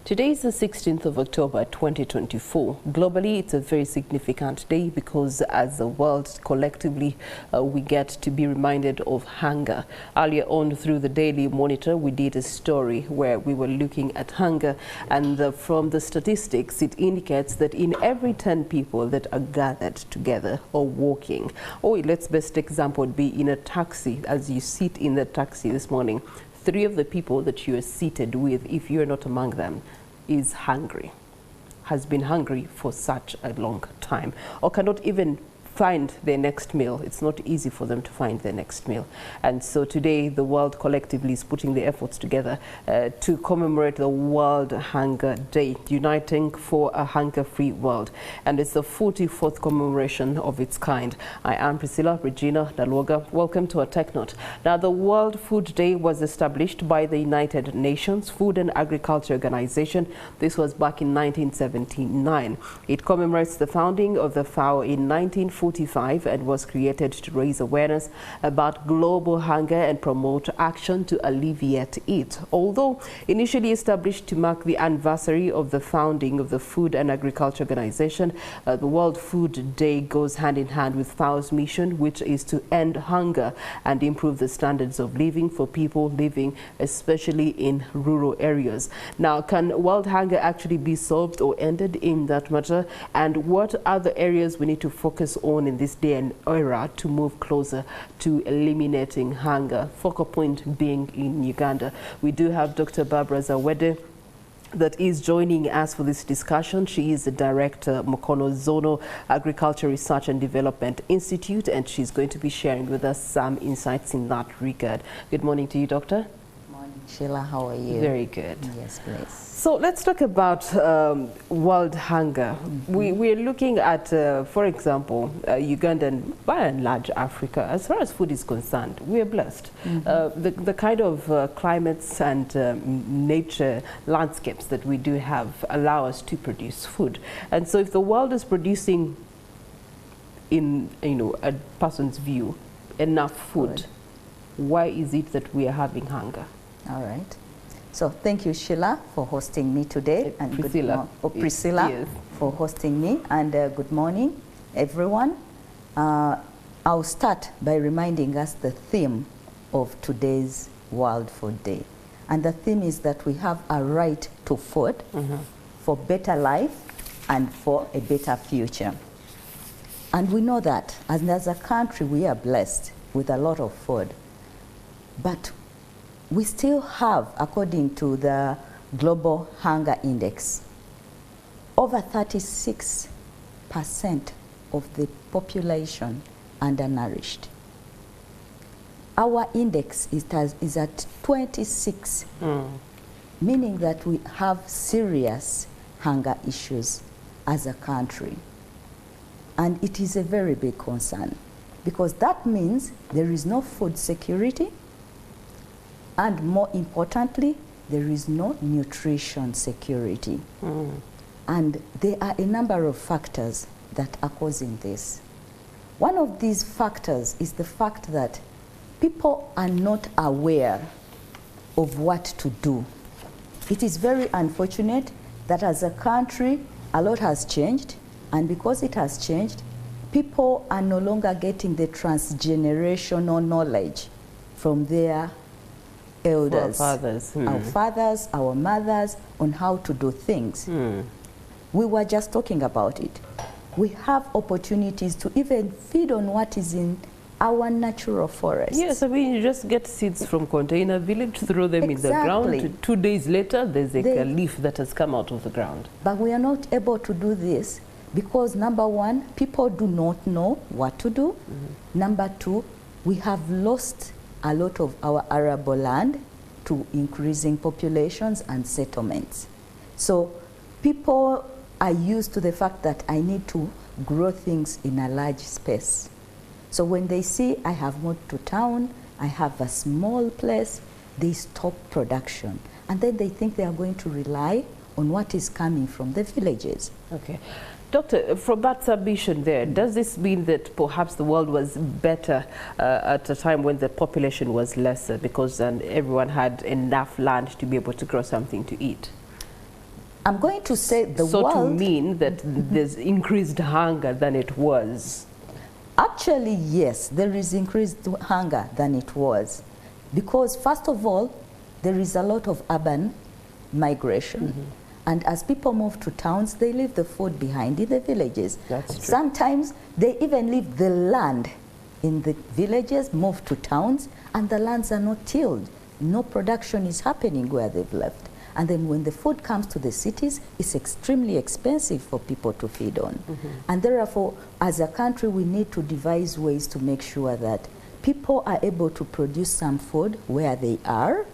Today is the 16th of October 2024. Globally, it's a very significant day because as a world collectively we get to be reminded of hunger. Earlier on through the Daily Monitor, we did a story where we were looking at hunger, and from the statistics it indicates that in every 10 people that are gathered together or walking, or let's best example be in a taxi, as you sit in the taxi this morning, 3 of the people that you are seated with, if you're not among them, is hungry, has been hungry for such a long time, or cannot even find their next meal. It's not easy for them to find their next meal. And so today the world collectively is putting the efforts together to commemorate the World Hunger Day, uniting for a hunger-free world. And it's the 44th commemoration of its kind. I am Priscilla Regina Dalwoga. Welcome to our Tech Note. Now, the World Food Day was established by the United Nations Food and Agriculture Organization. This was back in 1979. It commemorates the founding of the FAO in 1945 and was created to raise awareness about global hunger and promote action to alleviate it. Although initially established to mark the anniversary of the founding of the Food and Agriculture Organization, the World Food Day goes hand in hand with FAO's mission, which is to end hunger and improve the standards of living for people living especially in rural areas. Now, can world hunger actually be solved or ended in that matter? And what are the areas we need to focus on in this day and era to move closer to eliminating hunger? Focal point being in Uganda. We do have Dr. Barbara Zawedde that is joining us for this discussion. She is the director, Mukono Zonal Agriculture Research and Development Institute, and she's going to be sharing with us some insights in that regard. Good morning to you, Doctor. Morning, Sheila. How are you? Very good. Yes, please. So let's talk about world hunger. We're looking at, for example, Uganda and by and large Africa. As far as food is concerned, we are blessed. The kind of climates and nature landscapes that we do have allow us to produce food. And so if the world is producing, in a person's view, enough food, why is it that we are having hunger? All right. So thank you, Sheila, for hosting me today. And Priscilla. Priscilla, yes, for hosting me. And good morning, everyone. I'll start by reminding us the theme of today's World Food Day. And the theme is that we have a right to food for better life and for a better future. And we know that as a country, we are blessed with a lot of food. But we still have, according to the Global Hunger Index, over 36% of the population undernourished. Our index is at 26, meaning that we have serious hunger issues as a country. And it is a very big concern, because that means there is no food security, and more importantly, there is no nutrition security. And there are a number of factors that are causing this. One of these factors is the fact that people are not aware of what to do. It is very unfortunate that as a country, a lot has changed, and because it has changed, people are no longer getting the transgenerational knowledge from their elders, our fathers, our mothers, on how to do things. We were just talking about it. We have opportunities to even feed on what is in our natural forests. Yes, I mean, you just get seeds from container village, throw them in the ground. 2 days later, there's a leaf that has come out of the ground. But we are not able to do this because, number one, people do not know what to do. Number two, we have lost a lot of our arable land to increasing populations and settlements. So people are used to the fact that I need to grow things in a large space. So when they see I have moved to town, I have a small place, they stop production. And then they think they are going to rely on what is coming from the villages. Okay. Doctor, from that submission there, does this mean that perhaps the world was better at a time when the population was lesser because then everyone had enough land to be able to grow something to eat? I'm going to say the so world... to mean that there's increased hunger than it was. Actually, yes, there is increased hunger than it was. Because, first of all, there is a lot of urban migration. And as people move to towns, they leave the food behind in the villages. That's true. Sometimes they even leave the land in the villages, move to towns, and the lands are not tilled. No production is happening where they've left. And then when the food comes to the cities, it's extremely expensive for people to feed on. And therefore, as a country, we need to devise ways to make sure that people are able to produce some food where they are,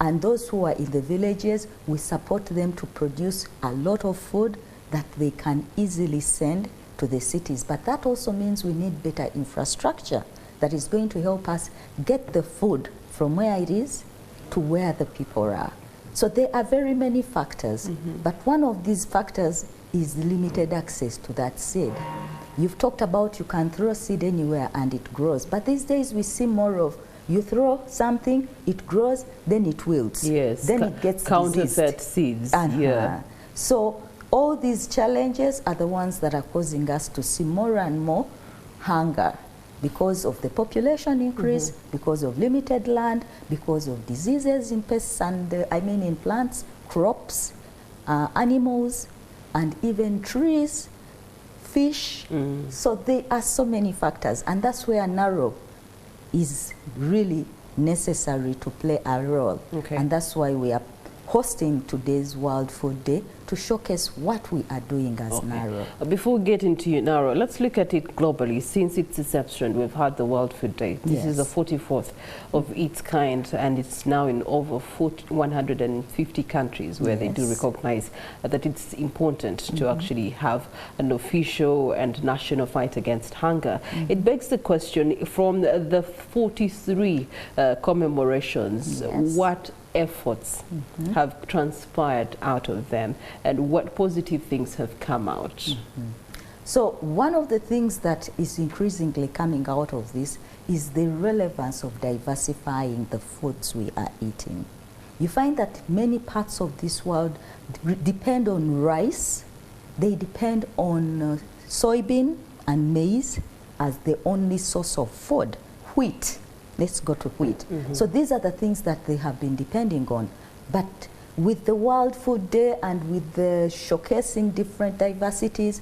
and those who are in the villages, we support them to produce a lot of food that they can easily send to the cities. But that also means we need better infrastructure that is going to help us get the food from where it is to where the people are. So there are very many factors, but one of these factors is limited access to that seed. You've talked about you can throw seed anywhere and it grows, but these days we see more of you throw something, it grows, then it wilts. Yes, then it gets counterfeit seeds. Yeah. So all these challenges are the ones that are causing us to see more and more hunger because of the population increase, because of limited land, because of diseases in pests and in plants, crops, animals, and even trees, fish. So there are so many factors, and that's where narrow is really necessary to play a role. And that's why we are hosting today's World Food Day to showcase what we are doing as Narrow. Before we get into Narrow, let's look at it globally. Since its inception, we've had the World Food Day. This is the 44th of its kind, and it's now in over 150 countries where they do recognize that it's important to actually have an official and national fight against hunger. It begs the question, from the 43 commemorations, what efforts have transpired out of them, and what positive things have come out? So one of the things that is increasingly coming out of this is the relevance of diversifying the foods we are eating. You find that many parts of this world depend on rice, they depend on soybean and maize as the only source of food. Wheat, let's go to wheat. So these are the things that they have been depending on. But with the World Food Day and with the showcasing different diversities,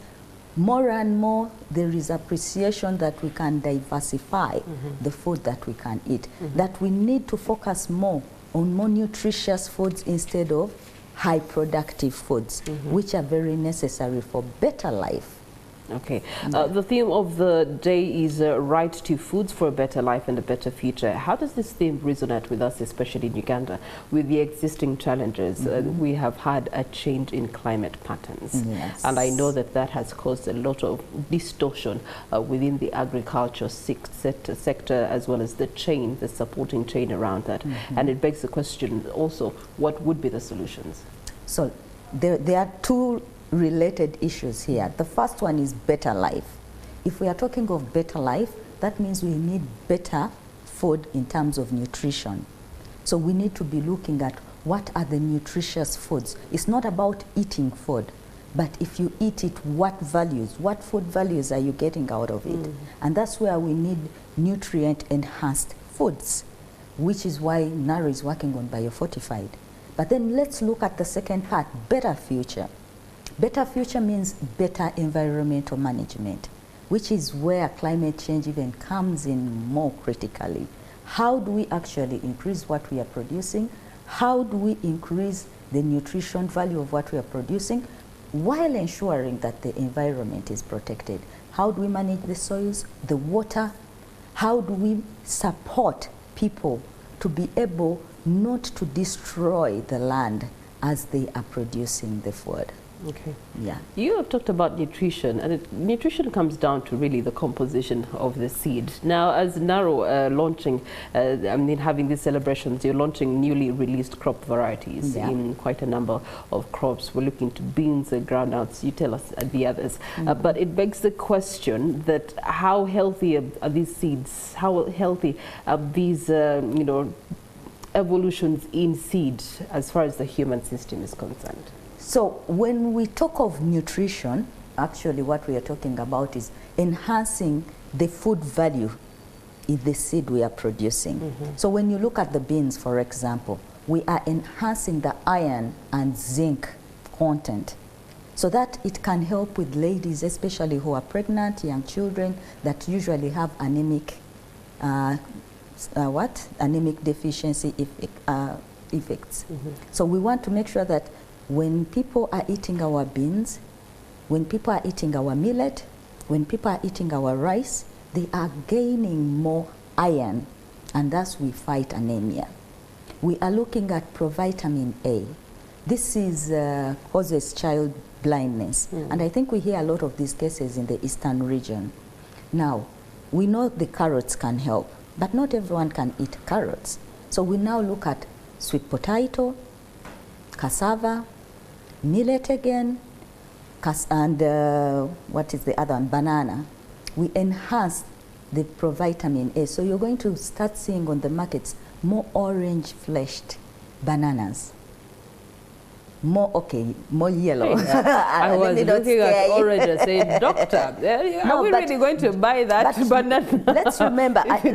more and more there is appreciation that we can diversify the food that we can eat, that we need to focus more on more nutritious foods instead of high productive foods, which are very necessary for better life. Okay. The theme of the day is right to foods for a better life and a better future. How does this theme resonate with us, especially in Uganda, with the existing challenges? We have had a change in climate patterns. And I know that that has caused a lot of distortion within the agriculture sector, as well as the chain, the supporting chain around that. And it begs the question also, what would be the solutions? So there are two related issues here. The first one is better life. If we are talking of better life, that means we need better food in terms of nutrition. So we need to be looking at what are the nutritious foods. It's not about eating food, but if you eat it, what food values are you getting out of it? And that's where we need nutrient enhanced foods, which is why NARO is working on biofortified. But then let's look at the second part, better future. Better future means better environmental management, which is where climate change even comes in more critically. How do we actually increase what we are producing? How do we increase the nutrition value of what we are producing while ensuring that the environment is protected? How do we manage the soils, the water? How do we support people to be able not to destroy the land as they are producing the food? Okay. Yeah. You have talked about nutrition, and nutrition comes down to really the composition of the seed. Now, as NARO launching, having these celebrations, you're launching newly released crop varieties in quite a number of crops. We're looking to beans and groundnuts. You tell us the others. But it begs the question that how healthy are these seeds? How healthy are these, evolutions in seed as far as the human system is concerned? So when we talk of nutrition, actually what we are talking about is enhancing the food value in the seed we are producing. So when you look at the beans, for example, we are enhancing the iron and zinc content so that it can help with ladies, especially who are pregnant, young children that usually have anemic, anemic deficiency effects. So we want to make sure that when people are eating our beans, when people are eating our millet, when people are eating our rice, they are gaining more iron, and thus we fight anemia. We are looking at provitamin A. This is causes child blindness, and I think we hear a lot of these cases in the eastern region. Now, we know the carrots can help, but not everyone can eat carrots. So we now look at sweet potato, cassava, millet again, and what is the other one? Banana. We enhance the provitamin A. So you're going to start seeing on the markets more orange-fleshed bananas. More yellow. I was looking at orange and saying, doctor, are we really going to buy that banana? Let's remember, let me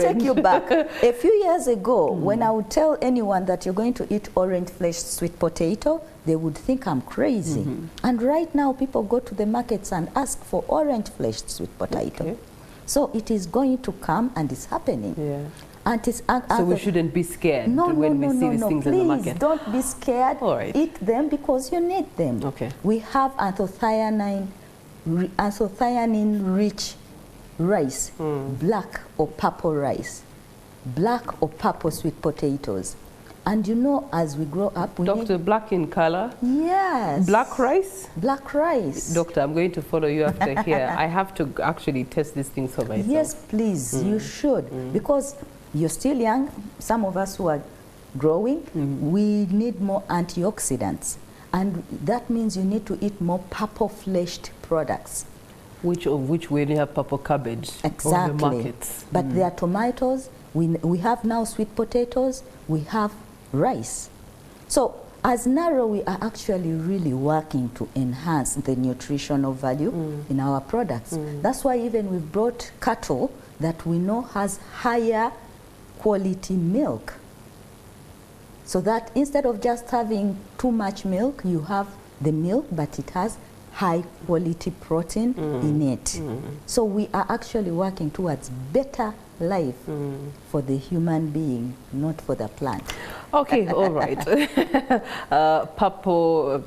take you back. A few years ago, when I would tell anyone that you're going to eat orange-fleshed sweet potato, they would think I'm crazy. And right now, people go to the markets and ask for orange-fleshed sweet potato. So it is going to come, and it's happening. And it's, so we shouldn't be scared when we see these things in the market. Please don't be scared. Eat them because you need them. We have anthocyanin-rich rice, black or purple rice, black or purple sweet potatoes. And you know, as we grow up, we Doctor, black in color? Yes. Black rice? Black rice. Doctor, I'm going to follow you after here. I have to actually test these things for myself. Yes, please, you should. Because you're still young. Some of us who are growing, we need more antioxidants. And that means you need to eat more purple-fleshed products. Which we only have purple cabbage on the markets. But there are tomatoes. We have now sweet potatoes. We have rice. So as NARO, we are actually really working to enhance the nutritional value in our products. That's why even we've brought cattle that we know has higher quality milk. So that instead of just having too much milk, you have the milk, but it has high quality protein in it. So we are actually working towards better life for the human being, not for the plant. Okay, all right. Purple,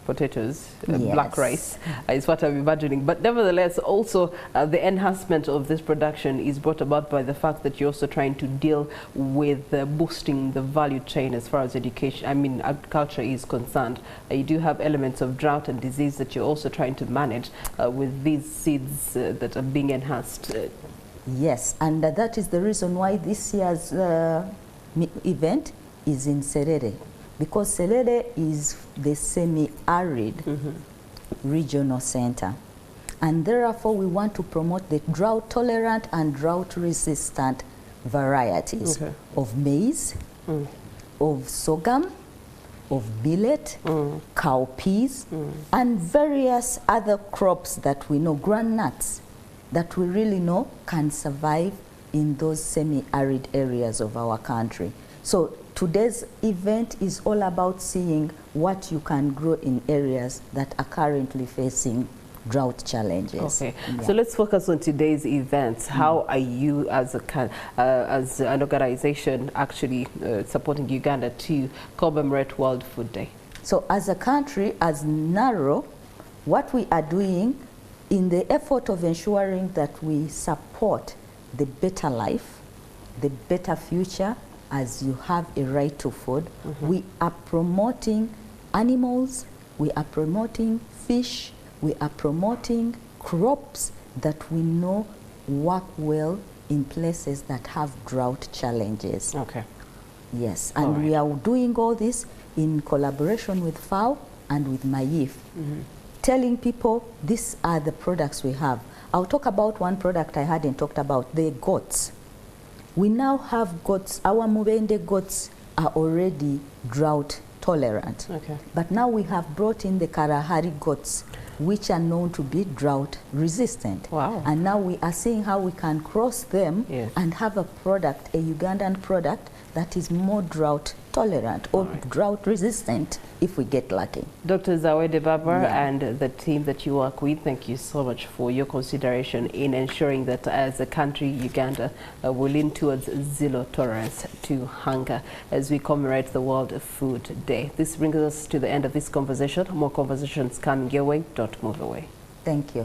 potatoes, black rice is what I'm imagining. But nevertheless, also the enhancement of this production is brought about by the fact that you're also trying to deal with boosting the value chain as far as agriculture is concerned. You do have elements of drought and disease that you're also trying to manage with these seeds that are being enhanced. Yes, and that is the reason why this year's event is in Zawedde, because Zawedde is the semi-arid regional center. And therefore, we want to promote the drought-tolerant and drought-resistant varieties of maize, of sorghum, of millet, cowpeas, and various other crops that we know, groundnuts, that we really know can survive in those semi-arid areas of our country. So today's event is all about seeing what you can grow in areas that are currently facing drought challenges. Okay, so let's focus on today's events. How are you as an organization actually supporting Uganda to commemorate World Food Day? So as a country, as NARO, what we are doing in the effort of ensuring that we support the better life, the better future, as you have a right to food, we are promoting animals, we are promoting fish, we are promoting crops that we know work well in places that have drought challenges. Okay. Yes, and we are doing all this in collaboration with FAO and with MAIF, telling people these are the products we have. I'll talk about one product I hadn't talked about, the goats. We now have goats. Our Mubende goats are already drought tolerant. Okay. But now we have brought in the Kalahari goats, which are known to be drought resistant. Wow. And now we are seeing how we can cross them Yes. and have a product, a Ugandan product, that is more drought tolerant or drought resistant if we get lucky. Dr. Zawedde Baba Yeah. and the team that you work with, thank you so much for your consideration in ensuring that as a country, Uganda will lean towards zero tolerance to hunger as we commemorate the World Food Day. This brings us to the end of this conversation. More conversations coming your way. Don't move away. Thank you.